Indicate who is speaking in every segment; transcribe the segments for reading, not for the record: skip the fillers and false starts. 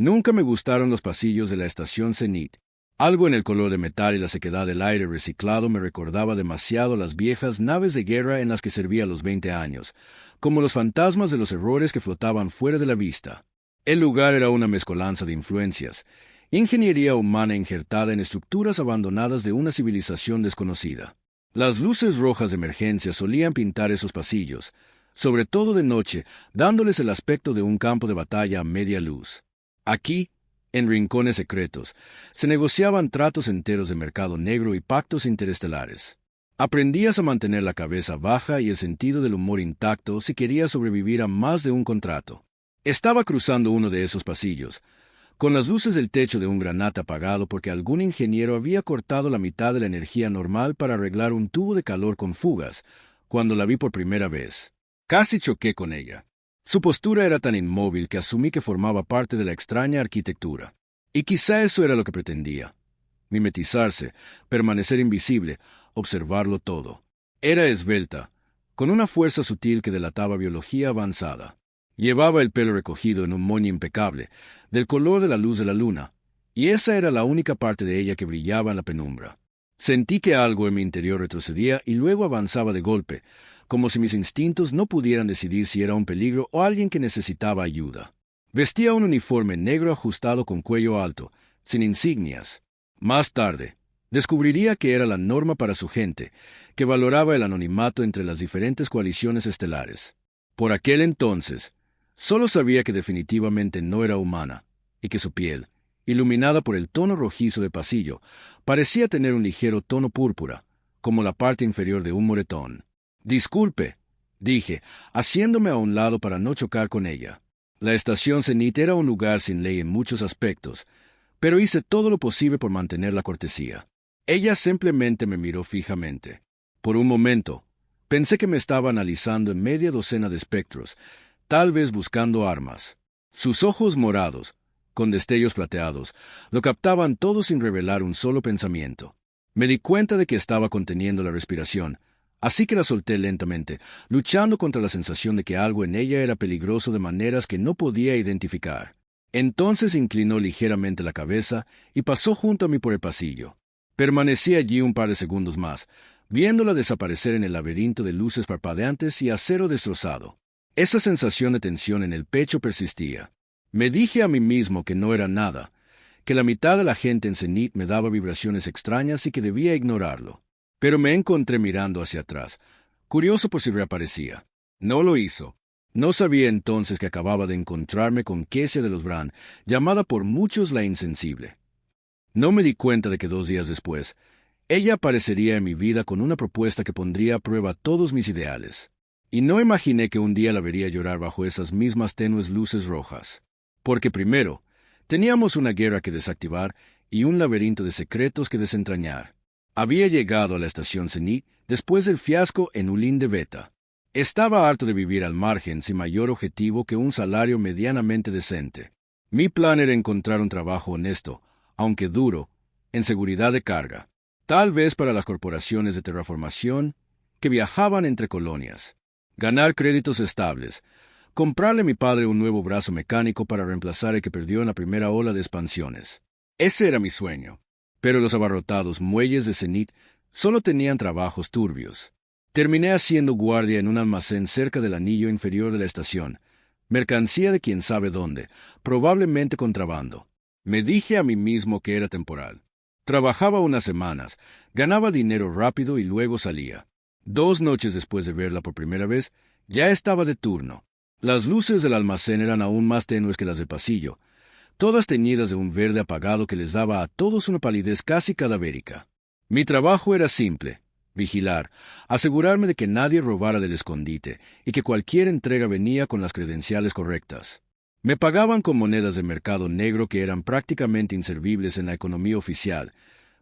Speaker 1: Nunca me gustaron los pasillos de la estación Zenit. Algo en el color de metal y la sequedad del aire reciclado me recordaba demasiado las viejas naves de guerra en las que servía a los 20 años, como los fantasmas de los errores que flotaban fuera de la vista. El lugar era una mezcolanza de influencias, ingeniería humana injertada en estructuras abandonadas de una civilización desconocida. Las luces rojas de emergencia solían pintar esos pasillos, sobre todo de noche, dándoles el aspecto de un campo de batalla a media luz. Aquí, en rincones secretos, se negociaban tratos enteros de mercado negro y pactos interestelares. Aprendías a mantener la cabeza baja y el sentido del humor intacto si querías sobrevivir a más de un contrato. Estaba cruzando uno de esos pasillos, con las luces del techo de un granate apagado porque algún ingeniero había cortado la mitad de la energía normal para arreglar un tubo de calor con fugas, cuando la vi por primera vez. Casi choqué con ella. Su postura era tan inmóvil que asumí que formaba parte de la extraña arquitectura. Y quizá eso era lo que pretendía. Mimetizarse, permanecer invisible, observarlo todo. Era esbelta, con una fuerza sutil que delataba biología avanzada. Llevaba el pelo recogido en un moño impecable, del color de la luz de la luna, y esa era la única parte de ella que brillaba en la penumbra. Sentí que algo en mi interior retrocedía y luego avanzaba de golpe, como si mis instintos no pudieran decidir si era un peligro o alguien que necesitaba ayuda. Vestía un uniforme negro ajustado con cuello alto, sin insignias. Más tarde, descubriría que era la norma para su gente, que valoraba el anonimato entre las diferentes coaliciones estelares. Por aquel entonces, solo sabía que definitivamente no era humana, y que su piel, iluminada por el tono rojizo de pasillo, parecía tener un ligero tono púrpura, como la parte inferior de un moretón. «Disculpe», dije, haciéndome a un lado para no chocar con ella. La estación Zenit era un lugar sin ley en muchos aspectos, pero hice todo lo posible por mantener la cortesía. Ella simplemente me miró fijamente. Por un momento, pensé que me estaba analizando en media docena de espectros, tal vez buscando armas. Sus ojos morados, con destellos plateados, lo captaban todo sin revelar un solo pensamiento. Me di cuenta de que estaba conteniendo la respiración, así que la solté lentamente, luchando contra la sensación de que algo en ella era peligroso de maneras que no podía identificar. Entonces inclinó ligeramente la cabeza y pasó junto a mí por el pasillo. Permanecí allí un par de segundos más, viéndola desaparecer en el laberinto de luces parpadeantes y acero destrozado. Esa sensación de tensión en el pecho persistía. Me dije a mí mismo que no era nada, que la mitad de la gente en Zenit me daba vibraciones extrañas y que debía ignorarlo. Pero me encontré mirando hacia atrás, curioso por si reaparecía. No lo hizo. No sabía entonces que acababa de encontrarme con Kesia de los Bran, llamada por muchos la insensible. No me di cuenta de que 2 días después, ella aparecería en mi vida con una propuesta que pondría a prueba todos mis ideales. Y no imaginé que un día la vería llorar bajo esas mismas tenues luces rojas. Porque primero, teníamos una guerra que desactivar y un laberinto de secretos que desentrañar. Había llegado a la estación Zenit después del fiasco en Ulin de Beta. Estaba harto de vivir al margen sin mayor objetivo que un salario medianamente decente. Mi plan era encontrar un trabajo honesto, aunque duro, en seguridad de carga, tal vez para las corporaciones de terraformación que viajaban entre colonias, ganar créditos estables, comprarle a mi padre un nuevo brazo mecánico para reemplazar el que perdió en la primera ola de expansiones. Ese era mi sueño. Pero los abarrotados muelles de Zenit solo tenían trabajos turbios. Terminé haciendo guardia en un almacén cerca del anillo inferior de la estación, mercancía de quién sabe dónde, probablemente contrabando. Me dije a mí mismo que era temporal. Trabajaba unas semanas, ganaba dinero rápido y luego salía. 2 noches después de verla por primera vez, ya estaba de turno. Las luces del almacén eran aún más tenues que las del pasillo, todas teñidas de un verde apagado que les daba a todos una palidez casi cadavérica. Mi trabajo era simple: vigilar, asegurarme de que nadie robara del escondite y que cualquier entrega venía con las credenciales correctas. Me pagaban con monedas de mercado negro que eran prácticamente inservibles en la economía oficial,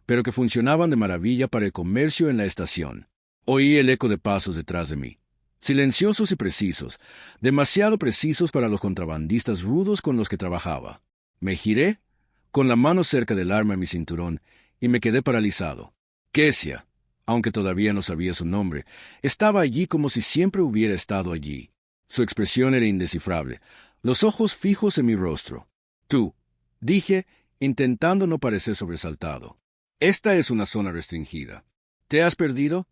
Speaker 1: pero que funcionaban de maravilla para el comercio en la estación. Oí el eco de pasos detrás de mí. Silenciosos y precisos, demasiado precisos para los contrabandistas rudos con los que trabajaba. Me giré, con la mano cerca del arma en mi cinturón, y me quedé paralizado. Kesia, aunque todavía no sabía su nombre, estaba allí como si siempre hubiera estado allí. Su expresión era indescifrable, los ojos fijos en mi rostro. «Tú», Dije, intentando no parecer sobresaltado. Esta es una zona restringida. ¿Te has perdido?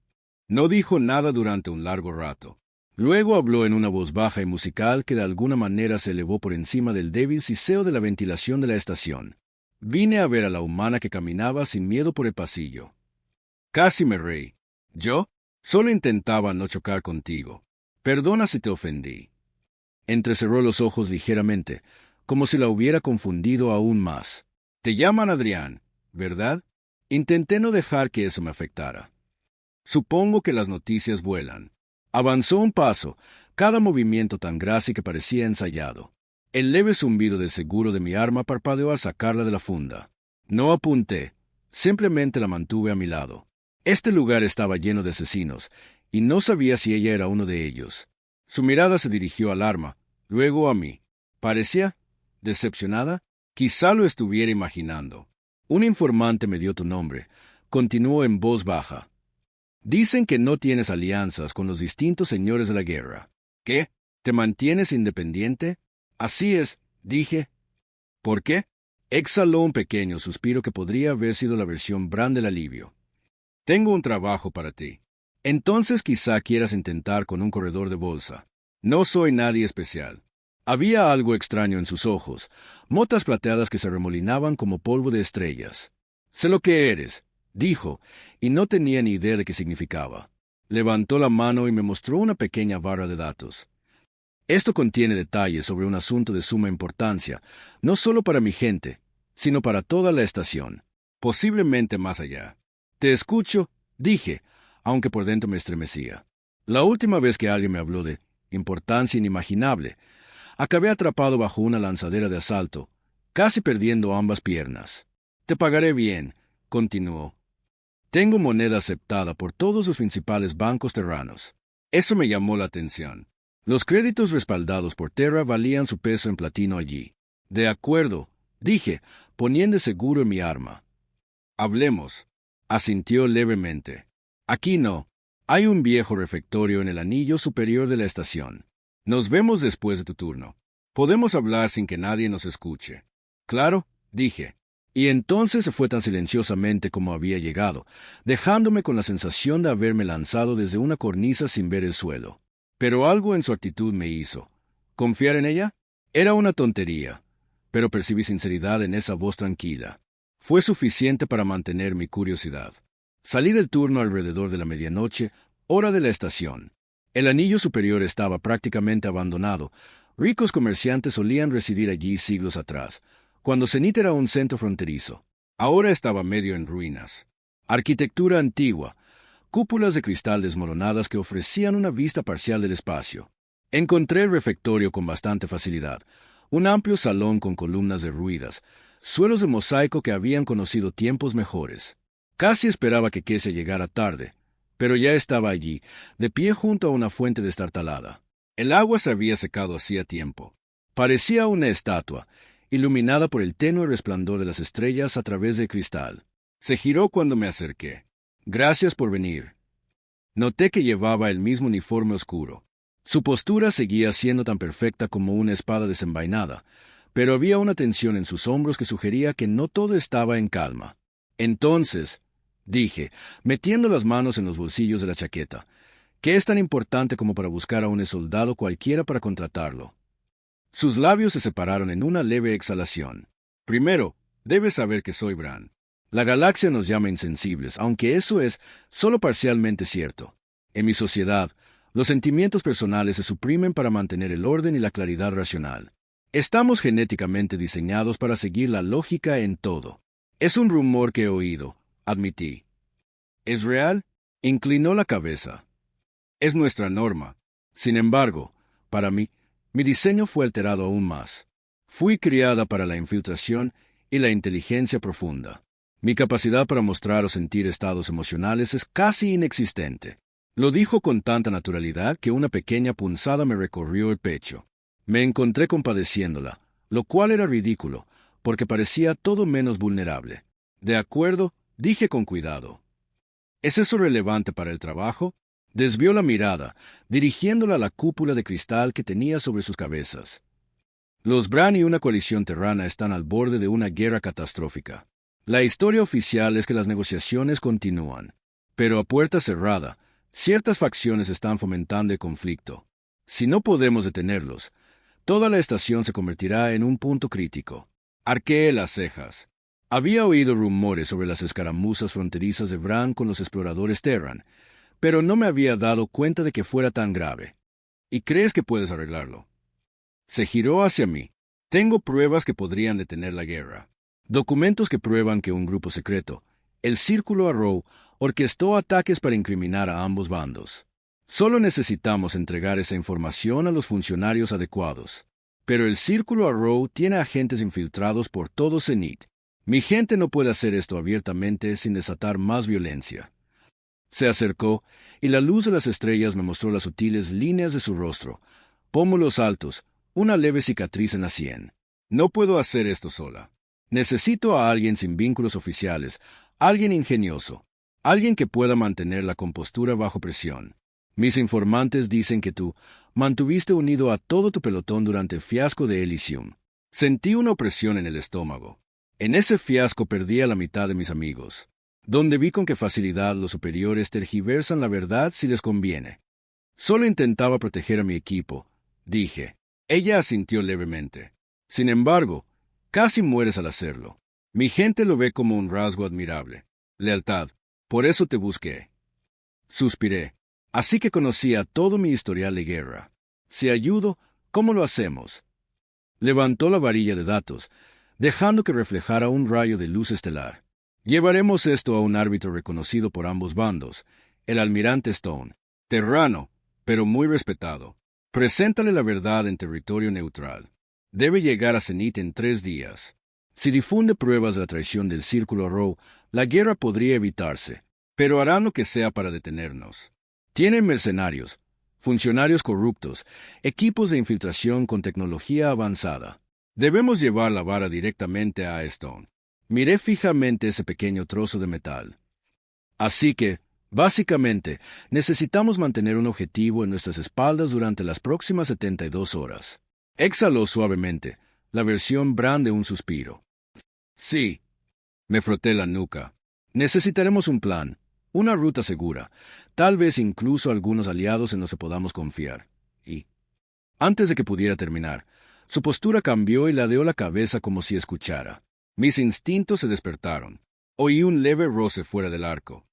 Speaker 1: No dijo nada durante un largo rato. Luego habló en una voz baja y musical que de alguna manera se elevó por encima del débil siseo de la ventilación de la estación. Vine a ver a la humana que caminaba sin miedo por el pasillo. Casi me reí. ¿Yo? Solo intentaba no chocar contigo. Perdona si te ofendí. Entrecerró los ojos ligeramente, como si la hubiera confundido aún más. Te llaman Adrián, ¿verdad? Intenté no dejar que eso me afectara. Supongo que las noticias vuelan. Avanzó un paso, cada movimiento tan grácil que parecía ensayado. El leve zumbido del seguro de mi arma parpadeó al sacarla de la funda. No apunté, simplemente la mantuve a mi lado. Este lugar estaba lleno de asesinos, y no sabía si ella era uno de ellos. Su mirada se dirigió al arma, luego a mí. Parecía decepcionada. Quizá lo estuviera imaginando. Un informante me dio tu nombre. Continuó en voz baja. Dicen que no tienes alianzas con los distintos señores de la guerra. ¿Qué? ¿Te mantienes independiente? Así es, dije. ¿Por qué? Exhaló un pequeño suspiro que podría haber sido la versión Bran del alivio. Tengo un trabajo para ti. Entonces quizá quieras intentar con un corredor de bolsa. No soy nadie especial. Había algo extraño en sus ojos, motas plateadas que se remolinaban como polvo de estrellas. Sé lo que eres, dijo, y no tenía ni idea de qué significaba. Levantó la mano y me mostró una pequeña barra de datos. Esto contiene detalles sobre un asunto de suma importancia, no solo para mi gente, sino para toda la estación, posiblemente más allá. Te escucho, dije, aunque por dentro me estremecía. La última vez que alguien me habló de importancia inimaginable, acabé atrapado bajo una lanzadera de asalto, casi perdiendo ambas piernas. Te pagaré bien, continuó. Tengo moneda aceptada por todos los principales bancos terranos. Eso me llamó la atención. Los créditos respaldados por Terra valían su peso en platino allí. De acuerdo, dije, poniendo seguro en mi arma. Hablemos. Asintió levemente. Aquí no. Hay un viejo refectorio en el anillo superior de la estación. Nos vemos después de tu turno. Podemos hablar sin que nadie nos escuche. Claro, dije. Y entonces se fue tan silenciosamente como había llegado, dejándome con la sensación de haberme lanzado desde una cornisa sin ver el suelo. Pero algo en su actitud me hizo. ¿Confiar en ella? Era una tontería, pero percibí sinceridad en esa voz tranquila. Fue suficiente para mantener mi curiosidad. Salí del turno alrededor de la medianoche, hora de la estación. El anillo superior estaba prácticamente abandonado. Ricos comerciantes solían residir allí siglos atrás, cuando Zenith era un centro fronterizo. Ahora estaba medio en ruinas. Arquitectura antigua, cúpulas de cristal desmoronadas que ofrecían una vista parcial del espacio. Encontré el refectorio con bastante facilidad, un amplio salón con columnas derruidas, suelos de mosaico que habían conocido tiempos mejores. Casi esperaba que Kessia llegara tarde, pero ya estaba allí, de pie junto a una fuente destartalada. El agua se había secado hacía tiempo. Parecía una estatua, iluminada por el tenue resplandor de las estrellas a través del cristal. Se giró cuando me acerqué. Gracias por venir. Noté que llevaba el mismo uniforme oscuro. Su postura seguía siendo tan perfecta como una espada desenvainada, pero había una tensión en sus hombros que sugería que no todo estaba en calma. Entonces, dije, metiendo las manos en los bolsillos de la chaqueta, ¿qué es tan importante como para buscar a un soldado cualquiera para contratarlo? Sus labios se separaron en una leve exhalación. Primero, debes saber que soy Bran. La galaxia nos llama insensibles, aunque eso es solo parcialmente cierto. En mi sociedad, los sentimientos personales se suprimen para mantener el orden y la claridad racional. Estamos genéticamente diseñados para seguir la lógica en todo. Es un rumor que he oído, admití. ¿Es real? Inclinó la cabeza. Es nuestra norma. Sin embargo, para mí, mi diseño fue alterado aún más. Fui criada para la infiltración y la inteligencia profunda. Mi capacidad para mostrar o sentir estados emocionales es casi inexistente. Lo dijo con tanta naturalidad que una pequeña punzada me recorrió el pecho. Me encontré compadeciéndola, lo cual era ridículo, porque parecía todo menos vulnerable. De acuerdo, dije con cuidado. ¿Es eso relevante para el trabajo? Desvió la mirada, dirigiéndola a la cúpula de cristal que tenía sobre sus cabezas. Los Bran y una coalición terrana están al borde de una guerra catastrófica. La historia oficial es que las negociaciones continúan, pero a puerta cerrada, ciertas facciones están fomentando el conflicto. Si no podemos detenerlos, toda la estación se convertirá en un punto crítico. Arqueé las cejas. Había oído rumores sobre las escaramuzas fronterizas de Bran con los exploradores Terran, pero no me había dado cuenta de que fuera tan grave. ¿Y crees que puedes arreglarlo? Se giró hacia mí. Tengo pruebas que podrían detener la guerra. Documentos que prueban que un grupo secreto, el Círculo Arrow, orquestó ataques para incriminar a ambos bandos. Solo necesitamos entregar esa información a los funcionarios adecuados. Pero el Círculo Arrow tiene agentes infiltrados por todo Zenith. Mi gente no puede hacer esto abiertamente sin desatar más violencia. Se acercó, y la luz de las estrellas me mostró las sutiles líneas de su rostro, pómulos altos, una leve cicatriz en la sien. No puedo hacer esto sola. Necesito a alguien sin vínculos oficiales, alguien ingenioso, alguien que pueda mantener la compostura bajo presión. Mis informantes dicen que tú mantuviste unido a todo tu pelotón durante el fiasco de Elysium. Sentí una opresión en el estómago. En ese fiasco perdí a la mitad de mis amigos, donde vi con qué facilidad los superiores tergiversan la verdad si les conviene. Solo intentaba proteger a mi equipo, dije. Ella asintió levemente. Sin embargo, casi mueres al hacerlo. Mi gente lo ve como un rasgo admirable. Lealtad. Por eso te busqué. Suspiré. Así que conocía todo mi historial de guerra. Si ayudo, ¿cómo lo hacemos? Levantó la varilla de datos, dejando que reflejara un rayo de luz estelar. Llevaremos esto a un árbitro reconocido por ambos bandos, el almirante Stone. Terrano, pero muy respetado. Preséntale la verdad en territorio neutral. Debe llegar a Zenith en 3 días. Si difunde pruebas de la traición del Círculo Arrow, la guerra podría evitarse, pero harán lo que sea para detenernos. Tienen mercenarios, funcionarios corruptos, equipos de infiltración con tecnología avanzada. Debemos llevar la vara directamente a Stone. Miré fijamente ese pequeño trozo de metal. Así que, básicamente, necesitamos mantener un objetivo en nuestras espaldas durante las próximas 72 horas. Exhaló suavemente, la versión Bran de un suspiro. Sí. Me froté la nuca. Necesitaremos un plan, una ruta segura, tal vez incluso algunos aliados en los que podamos confiar. Y, antes de que pudiera terminar, su postura cambió y ladeó la cabeza como si escuchara. Mis instintos se despertaron. Oí un leve roce fuera del arco.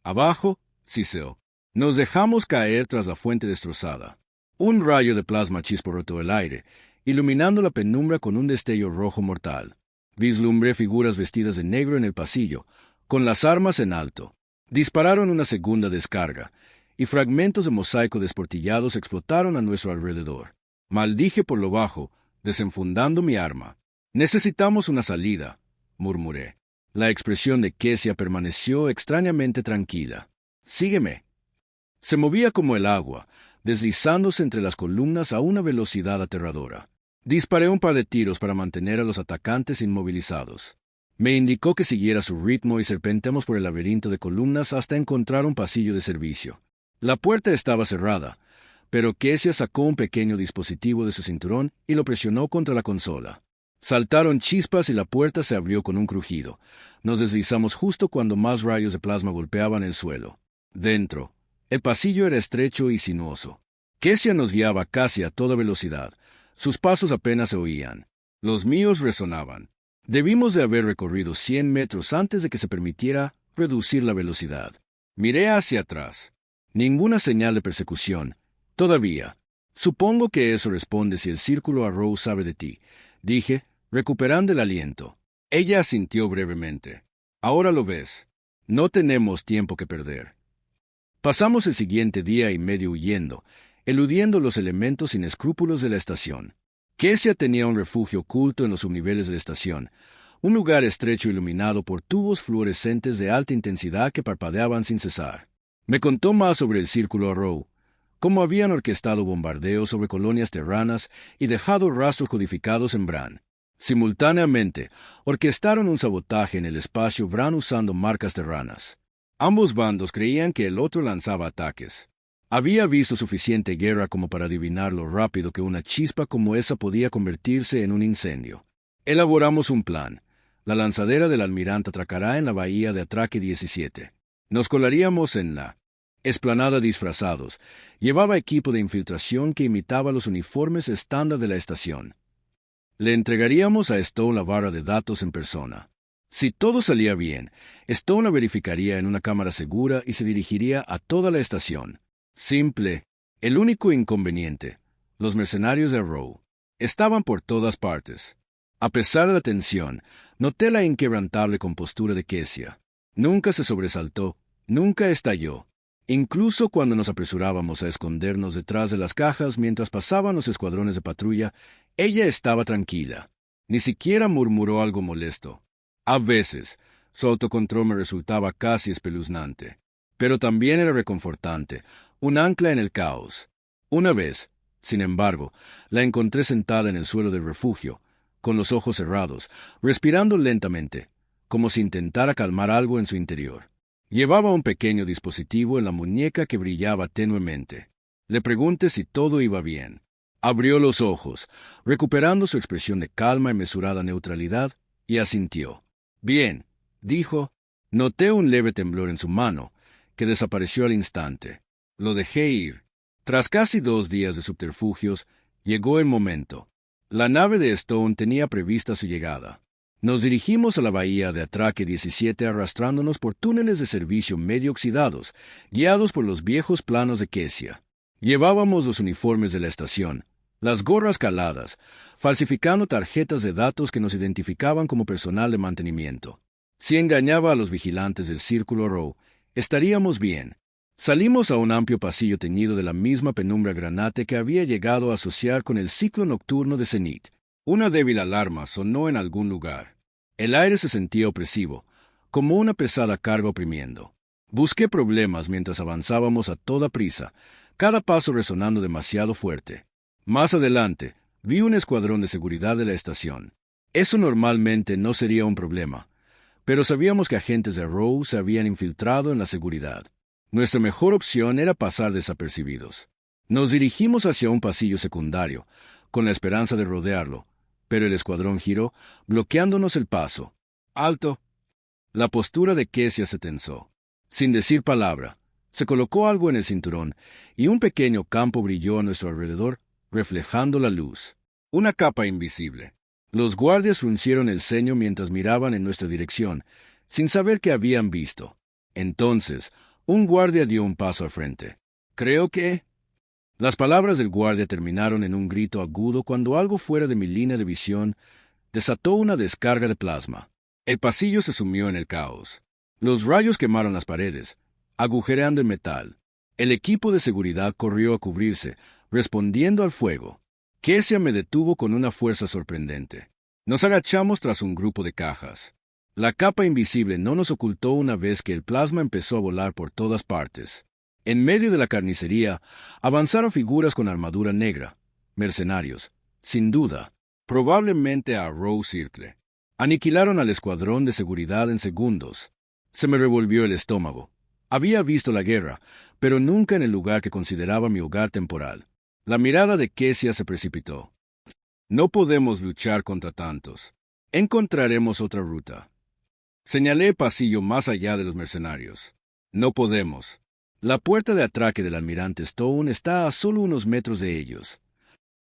Speaker 1: Abajo, siseó. Nos dejamos caer tras la fuente destrozada. Un rayo de plasma chisporrotó el aire, iluminando la penumbra con un destello rojo mortal. Vislumbré figuras vestidas de negro en el pasillo, con las armas en alto. Dispararon una segunda descarga, y fragmentos de mosaico desportillados explotaron a nuestro alrededor. Maldije por lo bajo, desenfundando mi arma. Necesitamos una salida, murmuré. La expresión de Kessia permaneció extrañamente tranquila. Sígueme. Se movía como el agua, deslizándose entre las columnas a una velocidad aterradora. Disparé un par de tiros para mantener a los atacantes inmovilizados. Me indicó que siguiera su ritmo y serpentemos por el laberinto de columnas hasta encontrar un pasillo de servicio. La puerta estaba cerrada, pero Kessia sacó un pequeño dispositivo de su cinturón y lo presionó contra la consola. Saltaron chispas y la puerta se abrió con un crujido. Nos deslizamos justo cuando más rayos de plasma golpeaban el suelo. Dentro, el pasillo era estrecho y sinuoso. Kessia nos guiaba casi a toda velocidad. Sus pasos apenas se oían. Los míos resonaban. Debimos de haber recorrido 100 metros antes de que se permitiera reducir la velocidad. Miré hacia atrás. Ninguna señal de persecución. Todavía. Supongo que eso responde si el Círculo Arrow sabe de ti, dije, recuperando el aliento. Ella asintió brevemente. Ahora lo ves. No tenemos tiempo que perder. Pasamos el siguiente día y medio huyendo, eludiendo los elementos sin escrúpulos de la estación. Kessia tenía un refugio oculto en los subniveles de la estación, un lugar estrecho iluminado por tubos fluorescentes de alta intensidad que parpadeaban sin cesar. Me contó más sobre el Círculo Arrow, cómo habían orquestado bombardeos sobre colonias terranas y dejado rastros codificados en Bran. Simultáneamente, orquestaron un sabotaje en el espacio Bran usando marcas terranas. Ambos bandos creían que el otro lanzaba ataques. Había visto suficiente guerra como para adivinar lo rápido que una chispa como esa podía convertirse en un incendio. Elaboramos un plan. La lanzadera del almirante atracará en la bahía de Atraque 17. Nos colaríamos en la explanada disfrazados. Llevaba equipo de infiltración que imitaba los uniformes estándar de la estación. Le entregaríamos a Stone la barra de datos en persona. Si todo salía bien, Stone la verificaría en una cámara segura y se dirigiría a toda la estación. Simple. El único inconveniente: los mercenarios de Rowe estaban por todas partes. A pesar de la tensión, noté la inquebrantable compostura de Kezia. Nunca se sobresaltó, nunca estalló. Incluso cuando nos apresurábamos a escondernos detrás de las cajas mientras pasaban los escuadrones de patrulla, ella estaba tranquila. Ni siquiera murmuró algo molesto. A veces, su autocontrol me resultaba casi espeluznante. Pero también era reconfortante, un ancla en el caos. Una vez, sin embargo, la encontré sentada en el suelo del refugio, con los ojos cerrados, respirando lentamente, como si intentara calmar algo en su interior. Llevaba un pequeño dispositivo en la muñeca que brillaba tenuemente. Le pregunté si todo iba bien. Abrió los ojos, recuperando su expresión de calma y mesurada neutralidad, y asintió. Bien, dijo. Noté un leve temblor en su mano, que desapareció al instante. Lo dejé ir. Tras casi 2 días de subterfugios, llegó el momento. La nave de Stone tenía prevista su llegada. Nos dirigimos a la bahía de Atraque 17 arrastrándonos por túneles de servicio medio oxidados, guiados por los viejos planos de Kezia. Llevábamos los uniformes de la estación, las gorras caladas, falsificando tarjetas de datos que nos identificaban como personal de mantenimiento. Si engañaba a los vigilantes del Círculo Rowe, estaríamos bien. Salimos a un amplio pasillo teñido de la misma penumbra granate que había llegado a asociar con el ciclo nocturno de Zenith. Una débil alarma sonó en algún lugar. El aire se sentía opresivo, como una pesada carga oprimiendo. Busqué problemas mientras avanzábamos a toda prisa, cada paso resonando demasiado fuerte. Más adelante, vi un escuadrón de seguridad de la estación. Eso normalmente no sería un problema, pero sabíamos que agentes de Rowe se habían infiltrado en la seguridad. Nuestra mejor opción era pasar desapercibidos. Nos dirigimos hacia un pasillo secundario, con la esperanza de rodearlo, pero el escuadrón giró, bloqueándonos el paso. ¡Alto! La postura de Kezia se tensó. Sin decir palabra, se colocó algo en el cinturón, y un pequeño campo brilló a nuestro alrededor, reflejando la luz. Una capa invisible. Los guardias fruncieron el ceño mientras miraban en nuestra dirección, sin saber qué habían visto. Entonces, un guardia dio un paso al frente. Creo que... Las palabras del guardia terminaron en un grito agudo cuando algo fuera de mi línea de visión desató una descarga de plasma. El pasillo se sumió en el caos. Los rayos quemaron las paredes, agujereando el metal. El equipo de seguridad corrió a cubrirse, respondiendo al fuego. Kezia me detuvo con una fuerza sorprendente. Nos agachamos tras un grupo de cajas. La capa invisible no nos ocultó una vez que el plasma empezó a volar por todas partes. En medio de la carnicería, avanzaron figuras con armadura negra, mercenarios, sin duda, probablemente a Rowe Circle. Aniquilaron al escuadrón de seguridad en segundos. Se me revolvió el estómago. Había visto la guerra, pero nunca en el lugar que consideraba mi hogar temporal. La mirada de Kezia se precipitó. No podemos luchar contra tantos. Encontraremos otra ruta. Señalé el pasillo más allá de los mercenarios. No podemos. La puerta de atraque del almirante Stone está a solo unos metros de ellos.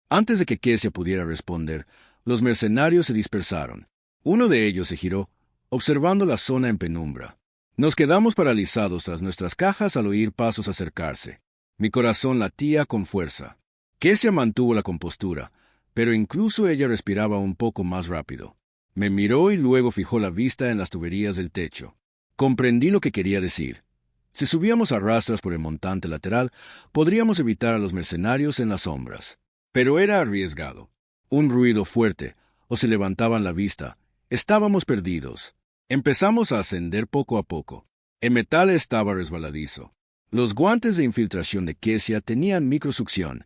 Speaker 1: Antes de que Kezia pudiera responder, los mercenarios se dispersaron. Uno de ellos se giró, observando la zona en penumbra. Nos quedamos paralizados tras nuestras cajas al oír pasos acercarse. Mi corazón latía con fuerza. Kezia mantuvo la compostura, pero incluso ella respiraba un poco más rápido. Me miró y luego fijó la vista en las tuberías del techo. Comprendí lo que quería decir. Si subíamos a rastras por el montante lateral, podríamos evitar a los mercenarios en las sombras. Pero era arriesgado. Un ruido fuerte, o se levantaban la vista. Estábamos perdidos. Empezamos a ascender poco a poco. El metal estaba resbaladizo. Los guantes de infiltración de Kezia tenían microsucción,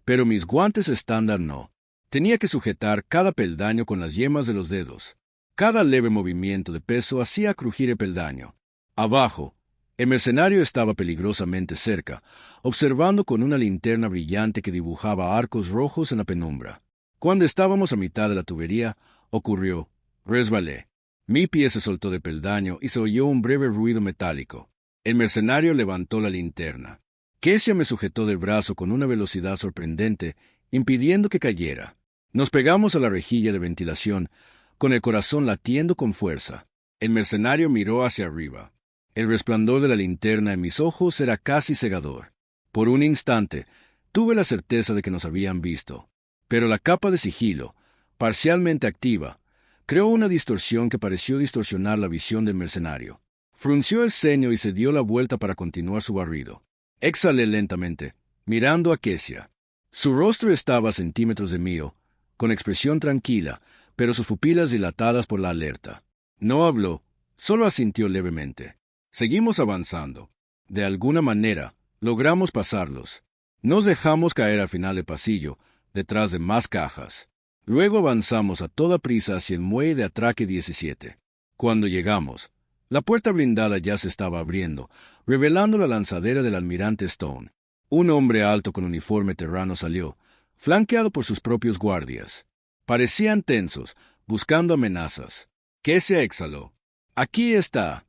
Speaker 1: pero mis guantes estándar no. Tenía que sujetar cada peldaño con las yemas de los dedos. Cada leve movimiento de peso hacía crujir el peldaño. Abajo, El mercenario estaba peligrosamente cerca, observando con una linterna brillante que dibujaba arcos rojos en la penumbra. Cuando estábamos a mitad de la tubería, ocurrió. Resbalé. Mi pie se soltó de peldaño y se oyó un breve ruido metálico. El mercenario levantó la linterna. Kesia me sujetó del brazo con una velocidad sorprendente, impidiendo que cayera. Nos pegamos a la rejilla de ventilación, con el corazón latiendo con fuerza. El mercenario miró hacia arriba. El resplandor de la linterna en mis ojos era casi cegador. Por un instante, tuve la certeza de que nos habían visto. Pero la capa de sigilo, parcialmente activa, creó una distorsión que pareció distorsionar la visión del mercenario. Frunció el ceño y se dio la vuelta para continuar su barrido. Exhalé lentamente, mirando a Kesia. Su rostro estaba a centímetros de mío, con expresión tranquila, pero sus pupilas dilatadas por la alerta. No habló, solo asintió levemente. Seguimos avanzando. De alguna manera, logramos pasarlos. Nos dejamos caer al final del pasillo, detrás de más cajas. Luego avanzamos a toda prisa hacia el muelle de atraque 17. Cuando llegamos, la puerta blindada ya se estaba abriendo, revelando la lanzadera del almirante Stone. Un hombre alto con uniforme terrano salió, flanqueado por sus propios guardias. Parecían tensos, buscando amenazas. Kesia exhaló. Aquí está.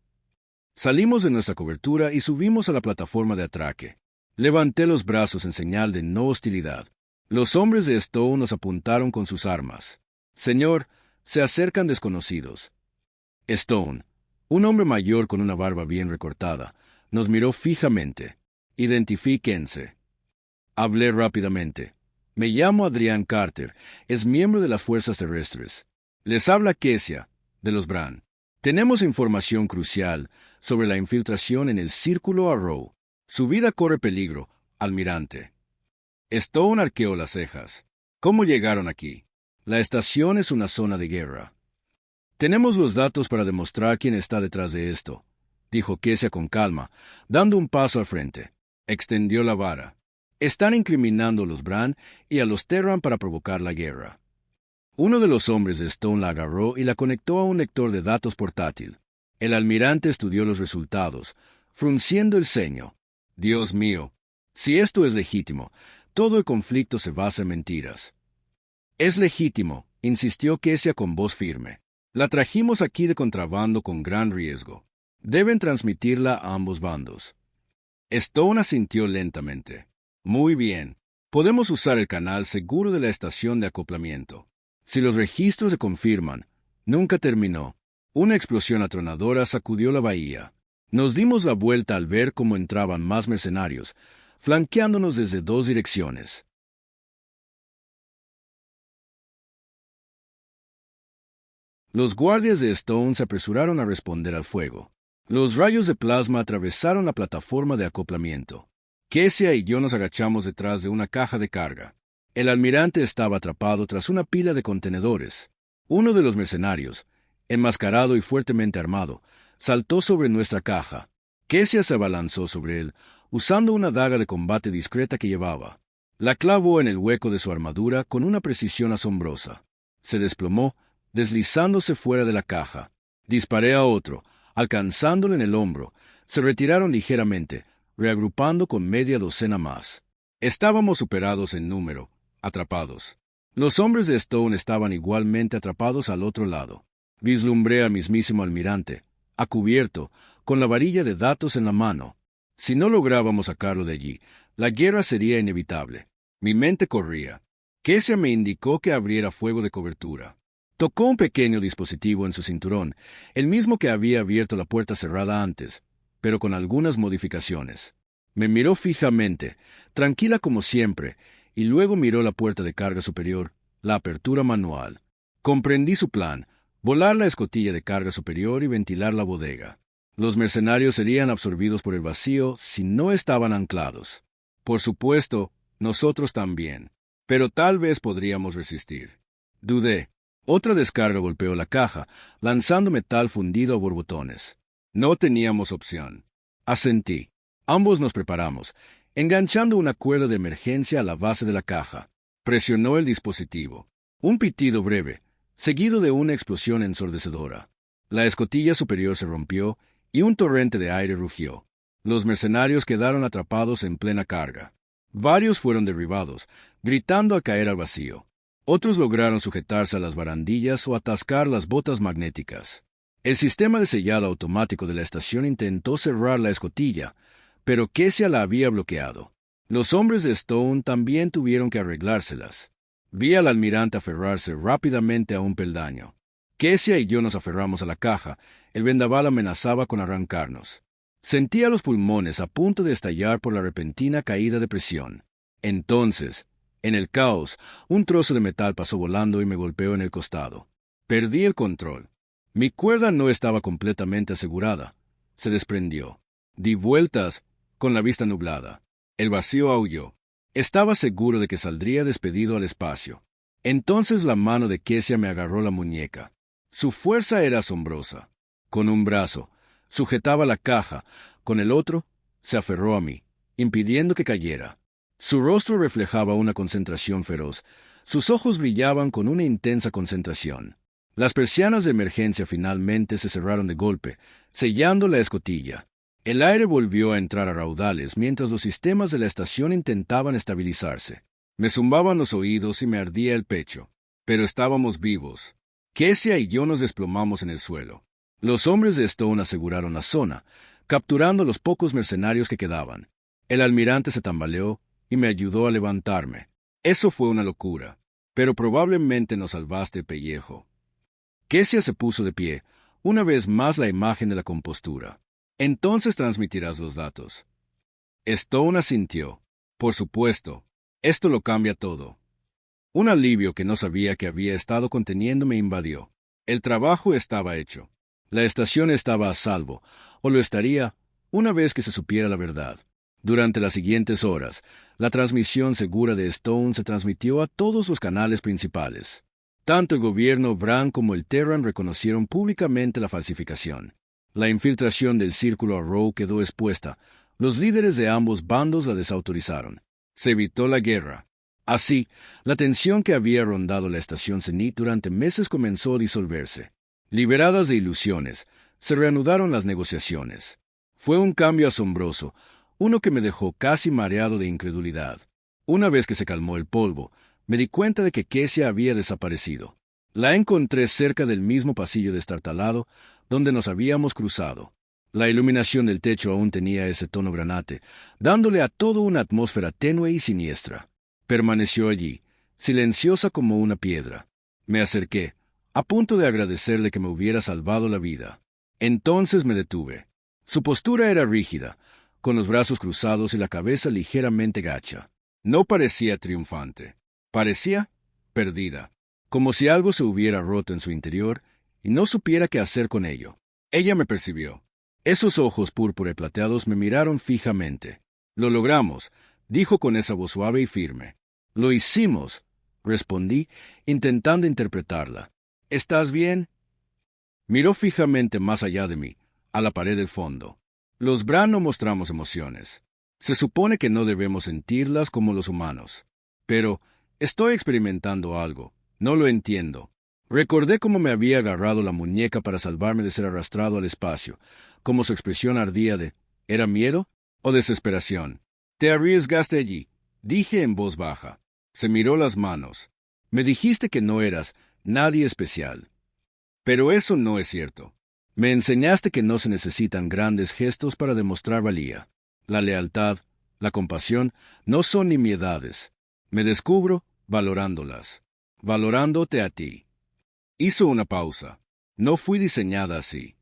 Speaker 1: Salimos de nuestra cobertura y subimos a la plataforma de atraque. Levanté los brazos en señal de no hostilidad. Los hombres de Stone nos apuntaron con sus armas. Señor, se acercan desconocidos. Stone, un hombre mayor con una barba bien recortada, nos miró fijamente. Identifíquense. Hablé rápidamente. Me llamo Adrián Carter, es miembro de las Fuerzas Terrestres. Les habla Kesia, de los Bran. Tenemos información crucial sobre la infiltración en el Círculo Arrow. Su vida corre peligro, almirante. Stone arqueó las cejas. ¿Cómo llegaron aquí? La estación es una zona de guerra. Tenemos los datos para demostrar quién está detrás de esto, dijo Kesia con calma, dando un paso al frente. Extendió la vara. Están incriminando a los Bran y a los Terran para provocar la guerra. Uno de los hombres de Stone la agarró y la conectó a un lector de datos portátil. El almirante estudió los resultados, frunciendo el ceño. Dios mío, si esto es legítimo, todo el conflicto se basa en mentiras. Es legítimo, insistió Kesia con voz firme. La trajimos aquí de contrabando con gran riesgo. Deben transmitirla a ambos bandos. Stone asintió lentamente. Muy bien. Podemos usar el canal seguro de la estación de acoplamiento. Si los registros se confirman, nunca terminó. Una explosión atronadora sacudió la bahía. Nos dimos la vuelta al ver cómo entraban más mercenarios, flanqueándonos desde dos direcciones. Los guardias de Stone se apresuraron a responder al fuego. Los rayos de plasma atravesaron la plataforma de acoplamiento. Kesia y yo nos agachamos detrás de una caja de carga. El almirante estaba atrapado tras una pila de contenedores. Uno de los mercenarios, enmascarado y fuertemente armado, saltó sobre nuestra caja. Kesia se abalanzó sobre él, usando una daga de combate discreta que llevaba. La clavó en el hueco de su armadura con una precisión asombrosa. Se desplomó, deslizándose fuera de la caja. Disparé a otro, alcanzándole en el hombro. Se retiraron ligeramente, reagrupando con media docena más. Estábamos superados en número, atrapados. Los hombres de Stone estaban igualmente atrapados al otro lado. Vislumbré al mismísimo almirante, a cubierto, con la varilla de datos en la mano. Si no lográbamos sacarlo de allí, la guerra sería inevitable. Mi mente corría. Kesia me indicó que abriera fuego de cobertura. Tocó un pequeño dispositivo en su cinturón, el mismo que había abierto la puerta cerrada antes, pero con algunas modificaciones. Me miró fijamente, tranquila como siempre, y luego miró la puerta de carga superior, la apertura manual. Comprendí su plan, volar la escotilla de carga superior y ventilar la bodega. Los mercenarios serían absorbidos por el vacío si no estaban anclados. Por supuesto, nosotros también, pero tal vez podríamos resistir. Dudé. Otra descarga golpeó la caja, lanzando metal fundido a borbotones. No teníamos opción. Asentí. Ambos nos preparamos, enganchando una cuerda de emergencia a la base de la caja. Presionó el dispositivo. Un pitido breve, seguido de una explosión ensordecedora. La escotilla superior se rompió y un torrente de aire rugió. Los mercenarios quedaron atrapados en plena carga. Varios fueron derribados, gritando a caer al vacío. Otros lograron sujetarse a las barandillas o atascar las botas magnéticas. El sistema de sellado automático de la estación intentó cerrar la escotilla, pero Kesia la había bloqueado. Los hombres de Stone también tuvieron que arreglárselas. Vi al almirante aferrarse rápidamente a un peldaño. Kesia y yo nos aferramos a la caja. El vendaval amenazaba con arrancarnos. Sentía los pulmones a punto de estallar por la repentina caída de presión. Entonces, en el caos, un trozo de metal pasó volando y me golpeó en el costado. Perdí el control. Mi cuerda no estaba completamente asegurada. Se desprendió. Di vueltas, con la vista nublada. El vacío aulló. Estaba seguro de que saldría despedido al espacio. Entonces la mano de Kesia me agarró la muñeca. Su fuerza era asombrosa. Con un brazo, sujetaba la caja, con el otro, se aferró a mí, impidiendo que cayera. Su rostro reflejaba una concentración feroz. Sus ojos brillaban con una intensa concentración. Las persianas de emergencia finalmente se cerraron de golpe, sellando la escotilla. El aire volvió a entrar a raudales mientras los sistemas de la estación intentaban estabilizarse. Me zumbaban los oídos y me ardía el pecho. Pero estábamos vivos. Kesia y yo nos desplomamos en el suelo. Los hombres de Stone aseguraron la zona, capturando los pocos mercenarios que quedaban. El almirante se tambaleó y me ayudó a levantarme. Eso fue una locura, pero probablemente nos salvaste el pellejo. Kesia se puso de pie, una vez más la imagen de la compostura. Entonces transmitirás los datos. Stone asintió. Por supuesto, esto lo cambia todo. Un alivio que no sabía que había estado conteniendo me invadió. El trabajo estaba hecho. La estación estaba a salvo, o lo estaría una vez que se supiera la verdad. Durante las siguientes horas, la transmisión segura de Stone se transmitió a todos los canales principales. Tanto el gobierno Bran como el Terran reconocieron públicamente la falsificación. La infiltración del Círculo Arrow quedó expuesta. Los líderes de ambos bandos la desautorizaron. Se evitó la guerra. Así, la tensión que había rondado la estación Zenith durante meses comenzó a disolverse. Liberadas de ilusiones, se reanudaron las negociaciones. Fue un cambio asombroso, uno que me dejó casi mareado de incredulidad. Una vez que se calmó el polvo, me di cuenta de que Kesia había desaparecido. La encontré cerca del mismo pasillo destartalado donde nos habíamos cruzado. La iluminación del techo aún tenía ese tono granate, dándole a todo una atmósfera tenue y siniestra. Permaneció allí, silenciosa como una piedra. Me acerqué, a punto de agradecerle que me hubiera salvado la vida. Entonces me detuve. Su postura era rígida, con los brazos cruzados y la cabeza ligeramente gacha. No parecía triunfante. Parecía perdida, como si algo se hubiera roto en su interior y no supiera qué hacer con ello. Ella me percibió. Esos ojos púrpura y plateados me miraron fijamente. «Lo logramos», dijo con esa voz suave y firme. «Lo hicimos», respondí, intentando interpretarla. «¿Estás bien?» Miró fijamente más allá de mí, a la pared del fondo. Los Bran no mostramos emociones. Se supone que no debemos sentirlas como los humanos. Pero estoy experimentando algo. No lo entiendo. Recordé cómo me había agarrado la muñeca para salvarme de ser arrastrado al espacio, como su expresión ardía de ¿era miedo o desesperación? «Te arriesgaste allí», dije en voz baja. Se miró las manos. «Me dijiste que no eras nadie especial». Pero eso no es cierto. Me enseñaste que no se necesitan grandes gestos para demostrar valía. La lealtad, la compasión, no son nimiedades. Me descubro valorándolas, valorándote a ti. Hizo una pausa. No fui diseñada así.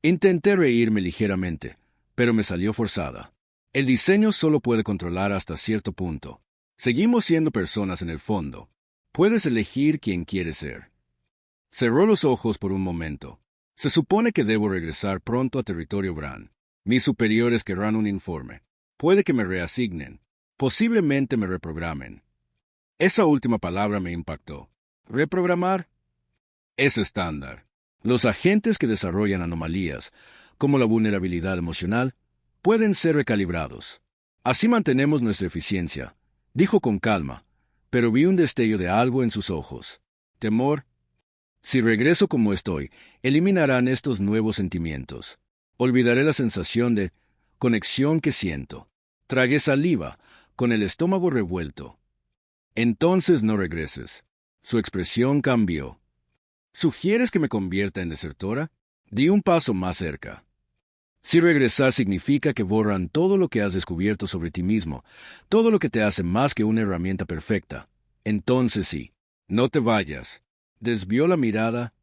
Speaker 1: Intenté reírme ligeramente, pero me salió forzada. El diseño solo puede controlar hasta cierto punto. Seguimos siendo personas en el fondo. Puedes elegir quién quieres ser. Cerró los ojos por un momento. Se supone que debo regresar pronto a territorio Bran. Mis superiores querrán un informe. Puede que me reasignen. Posiblemente me reprogramen. Esa última palabra me impactó. ¿Reprogramar? Es estándar. Los agentes que desarrollan anomalías, como la vulnerabilidad emocional, pueden ser recalibrados. Así mantenemos nuestra eficiencia, dijo con calma, pero vi un destello de algo en sus ojos. Temor. Si regreso como estoy, eliminarán estos nuevos sentimientos. Olvidaré la sensación de conexión que siento. Tragué saliva, con el estómago revuelto. Entonces no regreses. Su expresión cambió. ¿Sugieres que me convierta en desertora? Di un paso más cerca. Si regresar significa que borran todo lo que has descubierto sobre ti mismo, todo lo que te hace más que una herramienta perfecta, entonces sí. No te vayas. Desvió la mirada.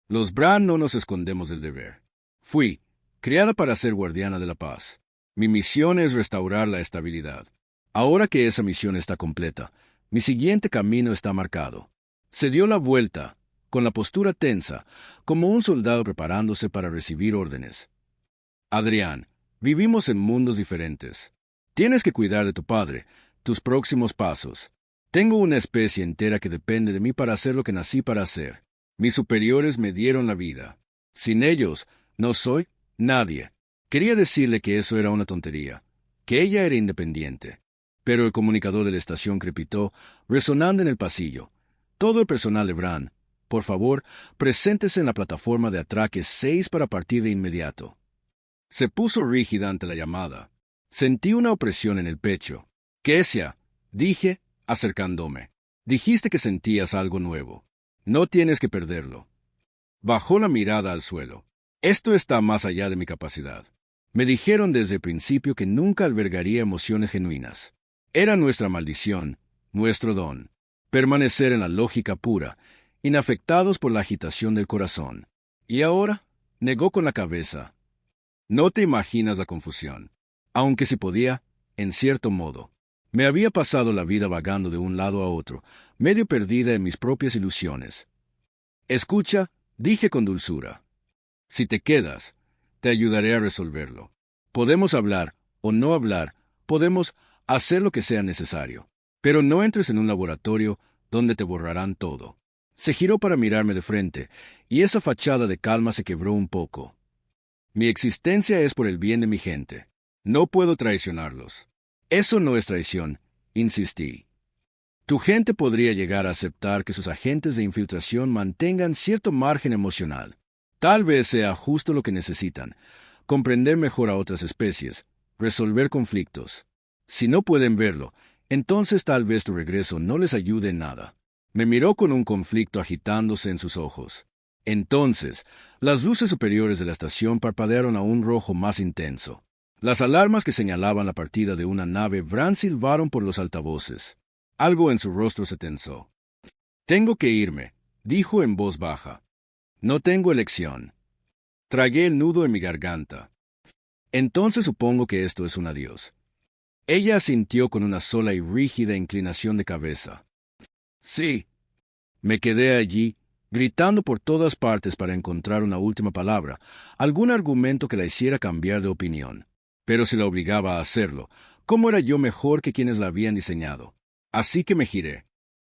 Speaker 1: Los Bran no nos escondemos del deber. Fui criada para ser guardiana de la paz. Mi misión es restaurar la estabilidad. Ahora que esa misión está completa, mi siguiente camino está marcado. Se dio la vuelta, con la postura tensa, como un soldado preparándose para recibir órdenes. Adrián, vivimos en mundos diferentes. Tienes que cuidar de tu padre, tus próximos pasos. Tengo una especie entera que depende de mí para hacer lo que nací para hacer. Mis superiores me dieron la vida. Sin ellos, no soy nadie. Quería decirle que eso era una tontería, que ella era independiente. Pero el comunicador de la estación crepitó, resonando en el pasillo. Todo el personal de Bran, por favor, preséntese en la plataforma de atraque 6 para partir de inmediato. Se puso rígida ante la llamada. Sentí una opresión en el pecho. Kesia, dije, acercándome. Dijiste que sentías algo nuevo. No tienes que perderlo. Bajó la mirada al suelo. Esto está más allá de mi capacidad. Me dijeron desde el principio que nunca albergaría emociones genuinas. Era nuestra maldición, nuestro don. Permanecer en la lógica pura, inafectados por la agitación del corazón. Y ahora, negó con la cabeza. No te imaginas la confusión. Aunque si podía, en cierto modo. Me había pasado la vida vagando de un lado a otro, medio perdida en mis propias ilusiones. Escucha, dije con dulzura. Si te quedas, te ayudaré a resolverlo. Podemos hablar o no hablar, podemos hacer lo que sea necesario. Pero no entres en un laboratorio donde te borrarán todo. Se giró para mirarme de frente, y esa fachada de calma se quebró un poco. Mi existencia es por el bien de mi gente. No puedo traicionarlos. Eso no es traición, insistí. Tu gente podría llegar a aceptar que sus agentes de infiltración mantengan cierto margen emocional. Tal vez sea justo lo que necesitan, comprender mejor a otras especies, resolver conflictos. Si no pueden verlo, entonces tal vez tu regreso no les ayude en nada. Me miró con un conflicto agitándose en sus ojos. Entonces, las luces superiores de la estación parpadearon a un rojo más intenso. Las alarmas que señalaban la partida de una nave Bran silbaron por los altavoces. Algo en su rostro se tensó. Tengo que irme, dijo en voz baja. No tengo elección. Tragué el nudo en mi garganta. Entonces supongo que esto es un adiós. Ella asintió con una sola y rígida inclinación de cabeza. Sí. Me quedé allí, gritando por todas partes para encontrar una última palabra, algún argumento que la hiciera cambiar de opinión. Pero si la obligaba a hacerlo, ¿cómo era yo mejor que quienes la habían diseñado? Así que me giré.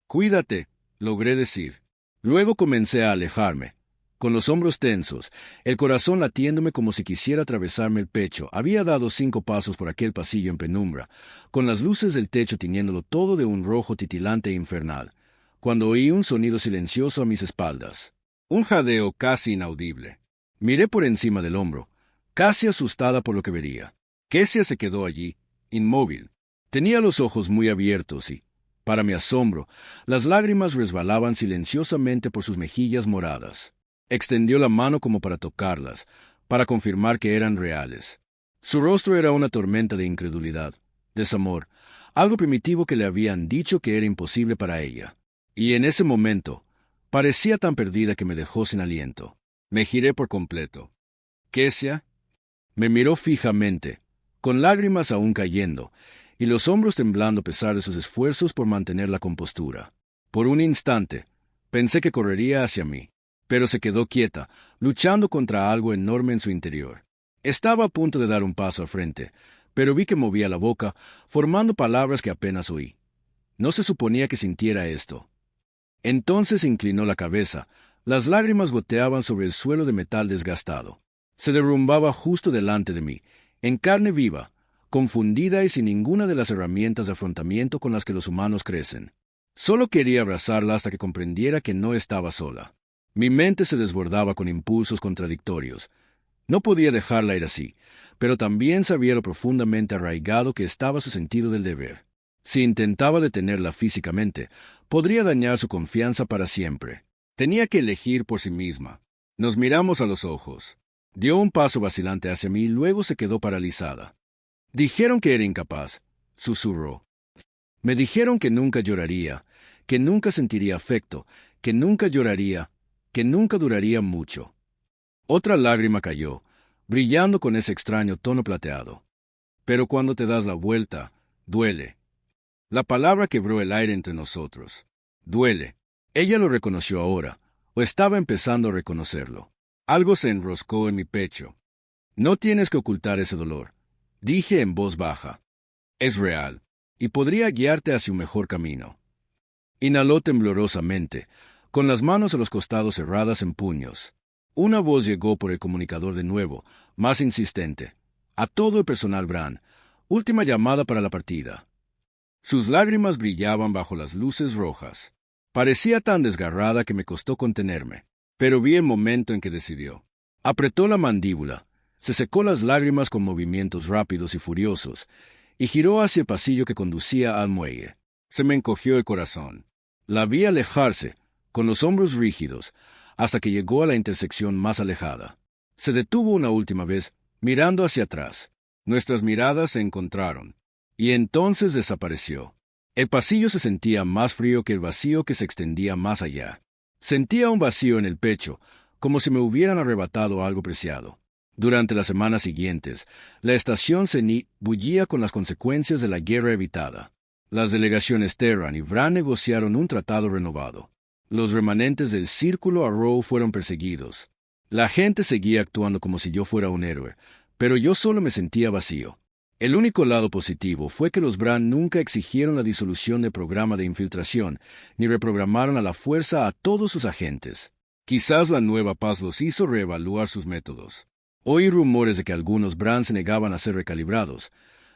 Speaker 1: Cuídate, logré decir. Luego comencé a alejarme. Con los hombros tensos, el corazón latiéndome como si quisiera atravesarme el pecho, había dado 5 pasos por aquel pasillo en penumbra, con las luces del techo tiñéndolo todo de un rojo titilante e infernal, cuando oí un sonido silencioso a mis espaldas. Un jadeo casi inaudible. Miré por encima del hombro, casi asustada por lo que vería. Kesia se quedó allí, inmóvil. Tenía los ojos muy abiertos y, para mi asombro, las lágrimas resbalaban silenciosamente por sus mejillas moradas. Extendió la mano como para tocarlas, para confirmar que eran reales. Su rostro era una tormenta de incredulidad, desamor, algo primitivo que le habían dicho que era imposible para ella. Y en ese momento, parecía tan perdida que me dejó sin aliento. Me giré por completo. Kesia me miró fijamente, con lágrimas aún cayendo, y los hombros temblando a pesar de sus esfuerzos por mantener la compostura. Por un instante, pensé que correría hacia mí, pero se quedó quieta, luchando contra algo enorme en su interior. Estaba a punto de dar un paso al frente, pero vi que movía la boca, formando palabras que apenas oí. No se suponía que sintiera esto. Entonces inclinó la cabeza, las lágrimas goteaban sobre el suelo de metal desgastado. Se derrumbaba justo delante de mí, en carne viva, confundida y sin ninguna de las herramientas de afrontamiento con las que los humanos crecen. Solo quería abrazarla hasta que comprendiera que no estaba sola. Mi mente se desbordaba con impulsos contradictorios. No podía dejarla ir así, pero también sabía lo profundamente arraigado que estaba su sentido del deber. Si intentaba detenerla físicamente, podría dañar su confianza para siempre. Tenía que elegir por sí misma. Nos miramos a los ojos. Dio un paso vacilante hacia mí y luego se quedó paralizada. Dijeron que era incapaz, susurró. Me dijeron que nunca lloraría, que nunca sentiría afecto, que nunca lloraría, que nunca duraría mucho. Otra lágrima cayó, brillando con ese extraño tono plateado. Pero cuando te das la vuelta, duele. La palabra quebró el aire entre nosotros. Duele. Ella lo reconoció ahora, o estaba empezando a reconocerlo. Algo se enroscó en mi pecho. No tienes que ocultar ese dolor, dije en voz baja. Es real, y podría guiarte hacia un mejor camino. Inhaló temblorosamente, con las manos a los costados cerradas en puños. Una voz llegó por el comunicador de nuevo, más insistente. A todo el personal Bran, última llamada para la partida. Sus lágrimas brillaban bajo las luces rojas. Parecía tan desgarrada que me costó contenerme, pero vi el momento en que decidió. Apretó la mandíbula, se secó las lágrimas con movimientos rápidos y furiosos, y giró hacia el pasillo que conducía al muelle. Se me encogió el corazón. La vi alejarse, con los hombros rígidos, hasta que llegó a la intersección más alejada. Se detuvo una última vez, mirando hacia atrás. Nuestras miradas se encontraron, y entonces desapareció. El pasillo se sentía más frío que el vacío que se extendía más allá. Sentía un vacío en el pecho, como si me hubieran arrebatado algo preciado. Durante las semanas siguientes, la estación Zenith bullía con las consecuencias de la guerra evitada. Las delegaciones Terran y Bran negociaron un tratado renovado. Los remanentes del Círculo Arrow fueron perseguidos. La gente seguía actuando como si yo fuera un héroe, pero yo solo me sentía vacío. El único lado positivo fue que los Bran nunca exigieron la disolución del programa de infiltración, ni reprogramaron a la fuerza a todos sus agentes. Quizás la nueva paz los hizo reevaluar sus métodos. Oí rumores de que algunos Bran se negaban a ser recalibrados,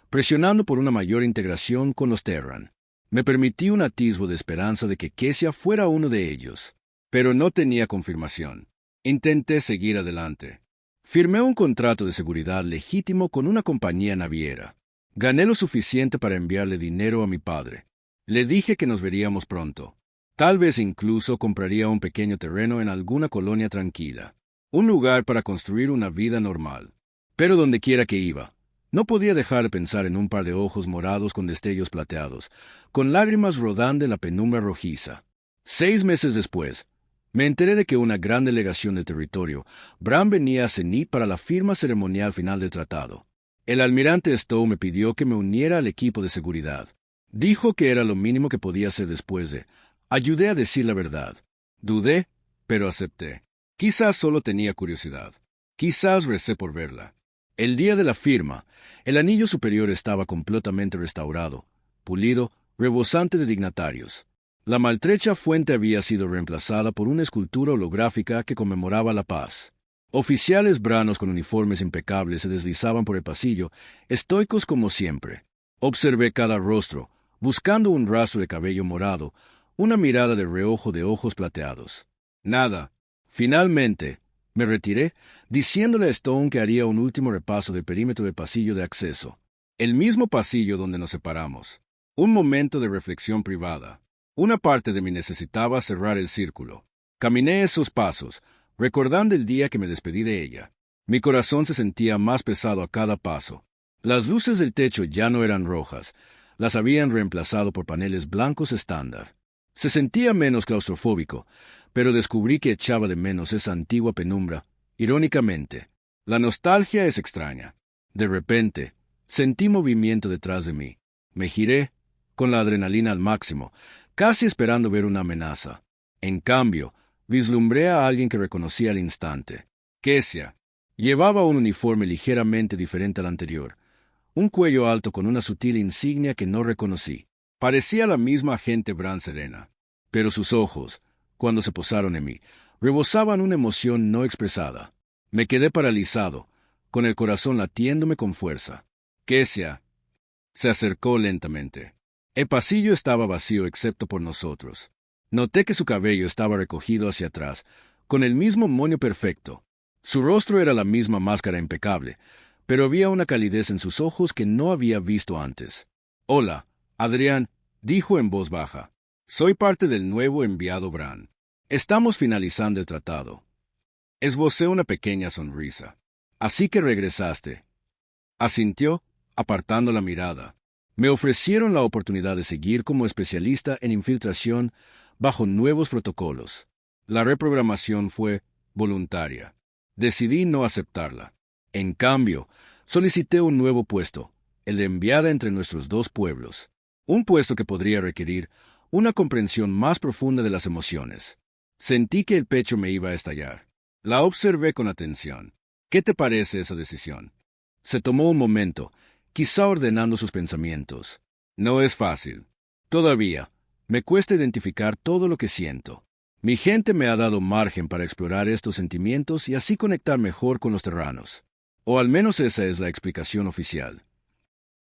Speaker 1: presionando por una mayor integración con los Terran. Me permití un atisbo de esperanza de que Kessia fuera uno de ellos, pero no tenía confirmación. Intenté seguir adelante. Firmé un contrato de seguridad legítimo con una compañía naviera. Gané lo suficiente para enviarle dinero a mi padre. Le dije que nos veríamos pronto. Tal vez incluso compraría un pequeño terreno en alguna colonia tranquila. Un lugar para construir una vida normal. Pero donde quiera que iba, no podía dejar de pensar en un par de ojos morados con destellos plateados, con lágrimas rodando en la penumbra rojiza. 6 meses después, me enteré de que una gran delegación del territorio, Bran, venía a Zenith para la firma ceremonial final del tratado. El almirante Stowe me pidió que me uniera al equipo de seguridad. Dijo que era lo mínimo que podía hacer después de... Ayudé a decir la verdad. Dudé, pero acepté. Quizás solo tenía curiosidad. Quizás recé por verla. El día de la firma, el anillo superior estaba completamente restaurado, pulido, rebosante de dignatarios. La maltrecha fuente había sido reemplazada por una escultura holográfica que conmemoraba la paz. Oficiales branos con uniformes impecables se deslizaban por el pasillo, estoicos como siempre. Observé cada rostro, buscando un rastro de cabello morado, una mirada de reojo de ojos plateados. Nada. Finalmente, me retiré, diciéndole a Stone que haría un último repaso del perímetro del pasillo de acceso. El mismo pasillo donde nos separamos. Un momento de reflexión privada. Una parte de mí necesitaba cerrar el círculo. Caminé esos pasos, recordando el día que me despedí de ella. Mi corazón se sentía más pesado a cada paso. Las luces del techo ya no eran rojas, las habían reemplazado por paneles blancos estándar. Se sentía menos claustrofóbico, pero descubrí que echaba de menos esa antigua penumbra. Irónicamente, la nostalgia es extraña. De repente, sentí movimiento detrás de mí. Me giré, con la adrenalina al máximo, casi esperando ver una amenaza. En cambio, vislumbré a alguien que reconocí al instante. Kessia. Llevaba un uniforme ligeramente diferente al anterior, un cuello alto con una sutil insignia que no reconocí. Parecía la misma agente Bran Serena, pero sus ojos, cuando se posaron en mí, rebosaban una emoción no expresada. Me quedé paralizado, con el corazón latiéndome con fuerza. Kessia se acercó lentamente. El pasillo estaba vacío excepto por nosotros. Noté que su cabello estaba recogido hacia atrás, con el mismo moño perfecto. Su rostro era la misma máscara impecable, pero había una calidez en sus ojos que no había visto antes. «Hola, Adrián», dijo en voz baja. «Soy parte del nuevo enviado Bran. Estamos finalizando el tratado». Esbocé una pequeña sonrisa. «Así que regresaste». Asintió, apartando la mirada. Me ofrecieron la oportunidad de seguir como especialista en infiltración bajo nuevos protocolos. La reprogramación fue voluntaria. Decidí no aceptarla. En cambio, solicité un nuevo puesto, el de enviada entre nuestros dos pueblos. Un puesto que podría requerir una comprensión más profunda de las emociones. Sentí que el pecho me iba a estallar. La observé con atención. «¿Qué te parece esa decisión?» Se tomó un momento, quizá ordenando sus pensamientos. «No es fácil. Todavía, me cuesta identificar todo lo que siento. Mi gente me ha dado margen para explorar estos sentimientos y así conectar mejor con los terranos. O al menos esa es la explicación oficial».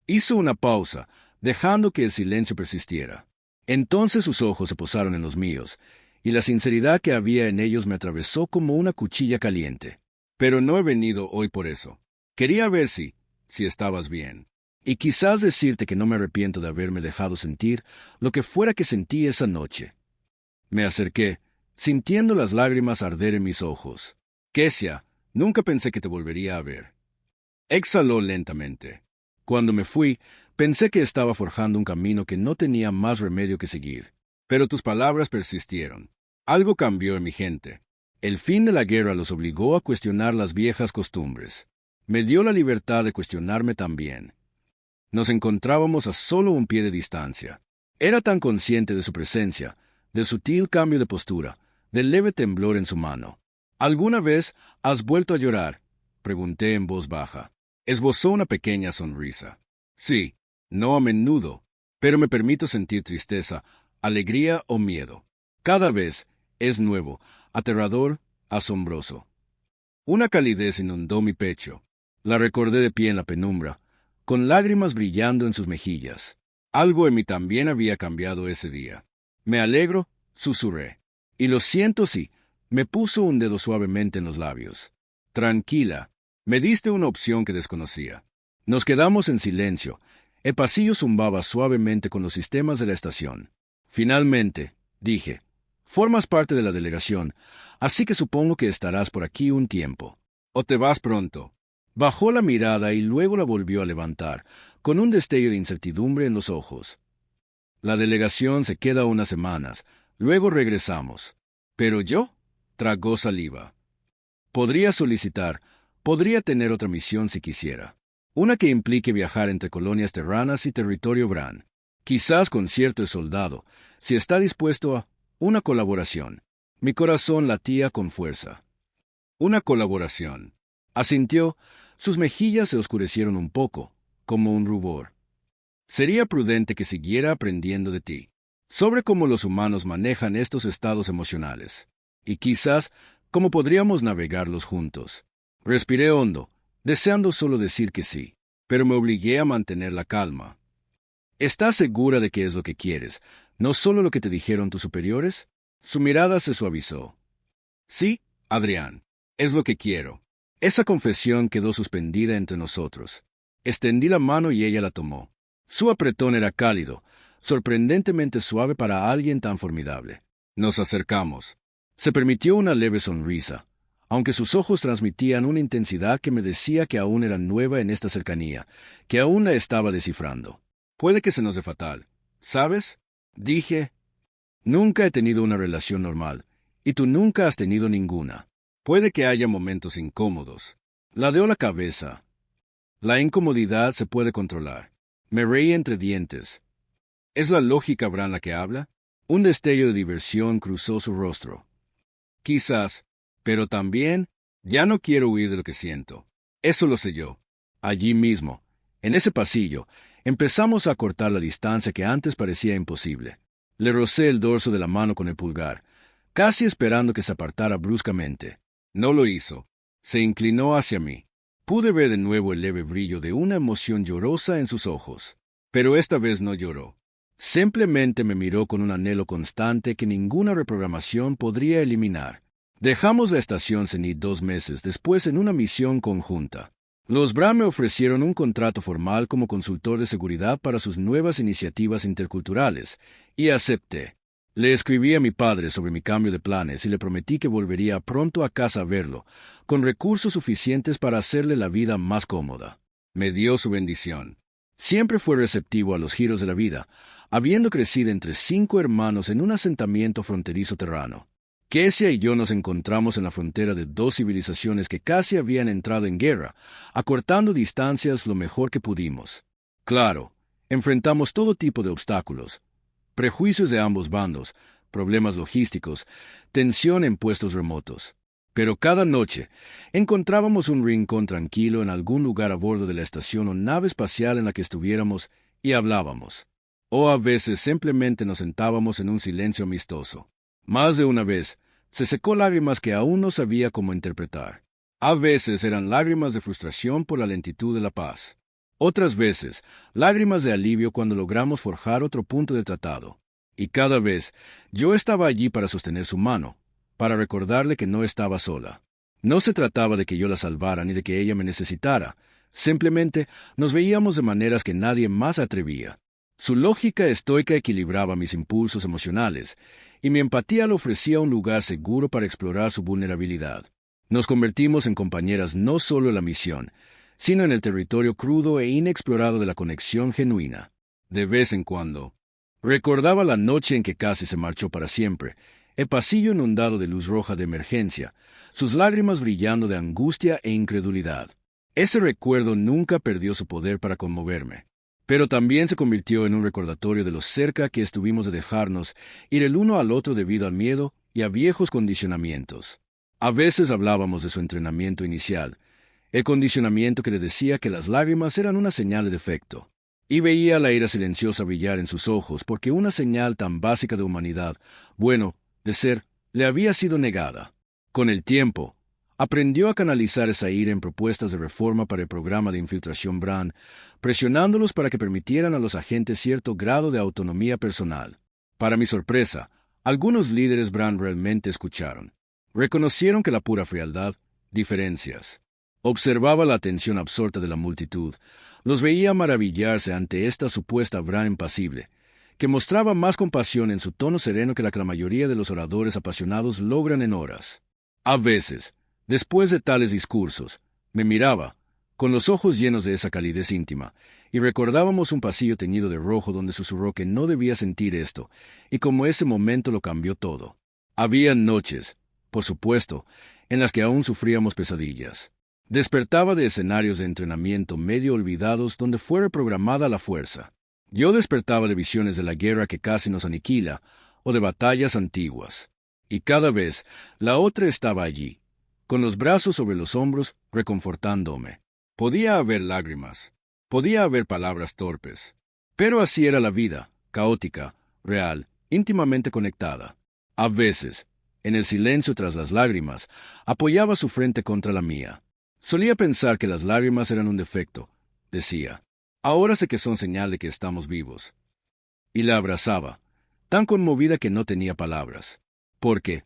Speaker 1: Hizo una pausa, dejando que el silencio persistiera. Entonces sus ojos se posaron en los míos, y la sinceridad que había en ellos me atravesó como una cuchilla caliente. «Pero no he venido hoy por eso. Quería ver si estabas bien. Y quizás decirte que no me arrepiento de haberme dejado sentir lo que fuera que sentí esa noche». Me acerqué, sintiendo las lágrimas arder en mis ojos. «Kesia, nunca pensé que te volvería a ver». Exhaló lentamente. Cuando me fui, pensé que estaba forjando un camino que no tenía más remedio que seguir. Pero tus palabras persistieron. Algo cambió en mi gente. El fin de la guerra los obligó a cuestionar las viejas costumbres. Me dio la libertad de cuestionarme también. Nos encontrábamos a solo un pie de distancia. Era tan consciente de su presencia, del sutil cambio de postura, del leve temblor en su mano. «¿Alguna vez has vuelto a llorar?», pregunté en voz baja. Esbozó una pequeña sonrisa. «Sí, no a menudo, pero me permito sentir tristeza, alegría o miedo. Cada vez es nuevo, aterrador, asombroso». Una calidez inundó mi pecho. La recordé de pie en la penumbra, con lágrimas brillando en sus mejillas. Algo en mí también había cambiado ese día. «Me alegro», susurré. «Y lo siento si», me puso un dedo suavemente en los labios. «Tranquila, me diste una opción que desconocía». Nos quedamos en silencio. El pasillo zumbaba suavemente con los sistemas de la estación. «Finalmente», dije, «formas parte de la delegación, así que supongo que estarás por aquí un tiempo. ¿O te vas pronto?» Bajó la mirada y luego la volvió a levantar, con un destello de incertidumbre en los ojos. «La delegación se queda unas semanas, luego regresamos». «¿Pero yo?», tragó saliva. «Podría solicitar, podría tener otra misión si quisiera. Una que implique viajar entre colonias terranas y territorio Bran. Quizás con cierto soldado, si está dispuesto a una colaboración». Mi corazón latía con fuerza. «Una colaboración». Asintió, sus mejillas se oscurecieron un poco, como un rubor. «Sería prudente que siguiera aprendiendo de ti, sobre cómo los humanos manejan estos estados emocionales, y quizás cómo podríamos navegarlos juntos». Respiré hondo, deseando solo decir que sí, pero me obligué a mantener la calma. «¿Estás segura de que es lo que quieres, no solo lo que te dijeron tus superiores?» Su mirada se suavizó. «Sí, Adrián, es lo que quiero». Esa confesión quedó suspendida entre nosotros. Extendí la mano y ella la tomó. Su apretón era cálido, sorprendentemente suave para alguien tan formidable. Nos acercamos. Se permitió una leve sonrisa, aunque sus ojos transmitían una intensidad que me decía que aún era nueva en esta cercanía, que aún la estaba descifrando. «Puede que se nos dé fatal, ¿sabes?», dije. «Nunca he tenido una relación normal, y tú nunca has tenido ninguna. Puede que haya momentos incómodos». Ladeó la cabeza. «La incomodidad se puede controlar». Me reí entre dientes. ¿Es la lógica Bran la que habla? Un destello de diversión cruzó su rostro. «Quizás, pero también ya no quiero huir de lo que siento. Eso lo sé yo». Allí mismo, en ese pasillo, empezamos a cortar la distancia que antes parecía imposible. Le rocé el dorso de la mano con el pulgar, casi esperando que se apartara bruscamente. No lo hizo. Se inclinó hacia mí. Pude ver de nuevo el leve brillo de una emoción llorosa en sus ojos. Pero esta vez no lloró. Simplemente me miró con un anhelo constante que ninguna reprogramación podría eliminar. Dejamos la estación Zenith 2 meses después en una misión conjunta. Los Bra me ofrecieron un contrato formal como consultor de seguridad para sus nuevas iniciativas interculturales, y acepté. Le escribí a mi padre sobre mi cambio de planes y le prometí que volvería pronto a casa a verlo, con recursos suficientes para hacerle la vida más cómoda. Me dio su bendición. Siempre fue receptivo a los giros de la vida, habiendo crecido entre 5 hermanos en un asentamiento fronterizo terrano. Kesia y yo nos encontramos en la frontera de 2 civilizaciones que casi habían entrado en guerra, acortando distancias lo mejor que pudimos. Claro, enfrentamos todo tipo de obstáculos, prejuicios de ambos bandos, problemas logísticos, tensión en puestos remotos. Pero cada noche encontrábamos un rincón tranquilo en algún lugar a bordo de la estación o nave espacial en la que estuviéramos y hablábamos. O a veces simplemente nos sentábamos en un silencio amistoso. Más de una vez, se secó lágrimas que aún no sabía cómo interpretar. A veces eran lágrimas de frustración por la lentitud de la paz. Otras veces, lágrimas de alivio cuando logramos forjar otro punto de tratado. Y cada vez, yo estaba allí para sostener su mano, para recordarle que no estaba sola. No se trataba de que yo la salvara ni de que ella me necesitara. Simplemente nos veíamos de maneras que nadie más atrevía. Su lógica estoica equilibraba mis impulsos emocionales, y mi empatía le ofrecía un lugar seguro para explorar su vulnerabilidad. Nos convertimos en compañeras no solo en la misión, sino en el territorio crudo e inexplorado de la conexión genuina. De vez en cuando, recordaba la noche en que casi se marchó para siempre, el pasillo inundado de luz roja de emergencia, sus lágrimas brillando de angustia e incredulidad. Ese recuerdo nunca perdió su poder para conmoverme, pero también se convirtió en un recordatorio de lo cerca que estuvimos de dejarnos ir el uno al otro debido al miedo y a viejos condicionamientos. A veces hablábamos de su entrenamiento inicial, el condicionamiento que le decía que las lágrimas eran una señal de defecto, y veía la ira silenciosa brillar en sus ojos porque una señal tan básica de humanidad, bueno, de ser, le había sido negada. Con el tiempo, aprendió a canalizar esa ira en propuestas de reforma para el programa de infiltración Bran, presionándolos para que permitieran a los agentes cierto grado de autonomía personal. Para mi sorpresa, algunos líderes Bran realmente escucharon. Reconocieron que la pura frialdad, diferencias. Observaba la atención absorta de la multitud, los veía maravillarse ante esta supuesta Bran impasible, que mostraba más compasión en su tono sereno que la mayoría de los oradores apasionados logran en horas. A veces, después de tales discursos, me miraba, con los ojos llenos de esa calidez íntima, y recordábamos un pasillo teñido de rojo donde susurró que no debía sentir esto, y como ese momento lo cambió todo. Había noches, por supuesto, en las que aún sufríamos pesadillas. Despertaba de escenarios de entrenamiento medio olvidados donde fue reprogramada la fuerza. Yo despertaba de visiones de la guerra que casi nos aniquila, o de batallas antiguas. Y cada vez, la otra estaba allí, con los brazos sobre los hombros, reconfortándome. Podía haber lágrimas, podía haber palabras torpes, pero así era la vida, caótica, real, íntimamente conectada. A veces, en el silencio tras las lágrimas, apoyaba su frente contra la mía. Solía pensar que las lágrimas eran un defecto, decía. Ahora sé que son señal de que estamos vivos. Y la abrazaba, tan conmovida que no tenía palabras. Porque,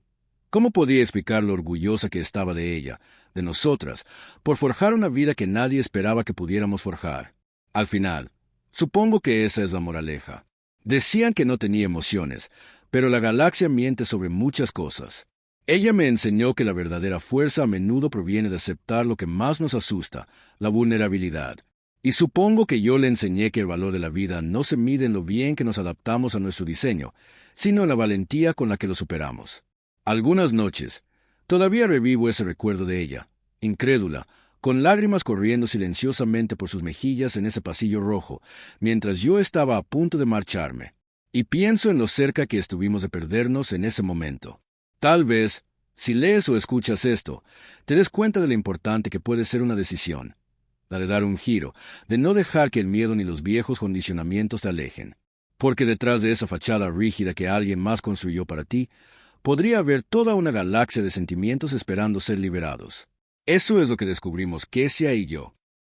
Speaker 1: ¿cómo podía explicar lo orgullosa que estaba de ella, de nosotras, por forjar una vida que nadie esperaba que pudiéramos forjar? Al final, supongo que esa es la moraleja. Decían que no tenía emociones, pero la galaxia miente sobre muchas cosas. Ella me enseñó que la verdadera fuerza a menudo proviene de aceptar lo que más nos asusta, la vulnerabilidad. Y supongo que yo le enseñé que el valor de la vida no se mide en lo bien que nos adaptamos a nuestro diseño, sino en la valentía con la que lo superamos. Algunas noches, todavía revivo ese recuerdo de ella, incrédula, con lágrimas corriendo silenciosamente por sus mejillas en ese pasillo rojo, mientras yo estaba a punto de marcharme. Y pienso en lo cerca que estuvimos de perdernos en ese momento. Tal vez, si lees o escuchas esto, te des cuenta de lo importante que puede ser una decisión, la de dar un giro, de no dejar que el miedo ni los viejos condicionamientos te alejen. Porque detrás de esa fachada rígida que alguien más construyó para ti, podría haber toda una galaxia de sentimientos esperando ser liberados. Eso es lo que descubrimos Kesia y yo.